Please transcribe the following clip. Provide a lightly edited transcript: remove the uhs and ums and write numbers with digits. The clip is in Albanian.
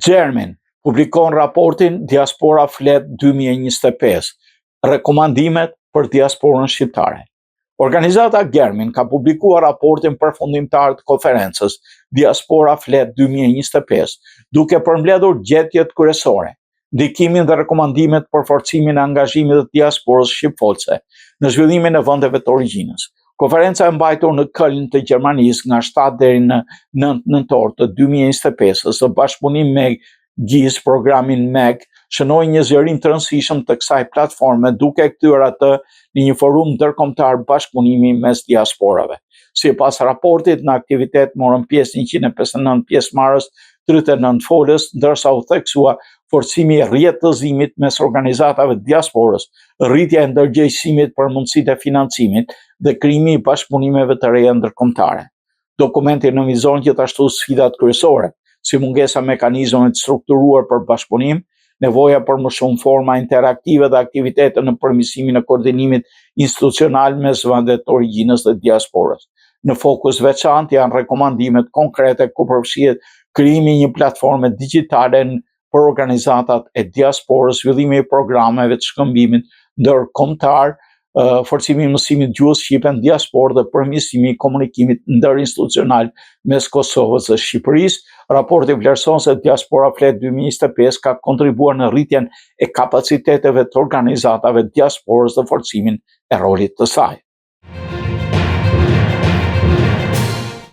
Gjermin publikon raportin Diaspora Flet 2025, rekomandimet për diasporën shqiptare. Organizata Gjermin ka publikuar raportin përfundimtar të konferencës Diaspora Flet 2025, duke përmbledhur gjetjet kryesore, ndikimin dhe rekomandimet për forcimin e angazhimit të diasporës shqipfolse në zhvillimin e vendeve të origjinës. Konferenca e mbajtur në Köln të Gjermanisë nga 7 deri në 9 nëntor të 2025 së bashkëpunim me GIZ, programin MEG, shënoi një zgjerim të rëndësishëm të kësaj platforme duke kthyer atë në një forum ndërkombëtar bashkëpunimi mes diasporave. Sipas raportit, në aktivitet morën pjesë 159 pjesëmarrës, 39 folës, ndërsa u theksua forcimi i rrjetëzimit mes organizatave të diasporës, rritja e ndërgjegjësimit për mundësitë e financimit dhe krijimi i bashkëpunimeve të reja ndërkombëtare. Dokumenti nënvizon gjithashtu sfidat kryesore, si mungesa mekanizmeve të strukturuar për bashkëpunim, nevoja për më shumë forma interaktive dhe aktivitete në përmirësimin e koordinimit institucional mes vendeve të origjinës dhe diasporës. Në fokus veçantë janë rekomandimet konkrete ku përfshihet krijimi i një platforme digjitale për organizatat e diasporës, zhvillimi i programeve të shkëmbimit ndërkombëtar, forcimi i mësimit gjuhës shqipe në diasporë dhe përmirësimi i komunikimit ndërinstitucional mes Kosovës dhe Shqipërisë. Raporti vlerëson se Diaspora Flet 2025 ka kontribuar në rritjen e kapaciteteve të organizatave diasporës dhe forcimin e rolit të saj.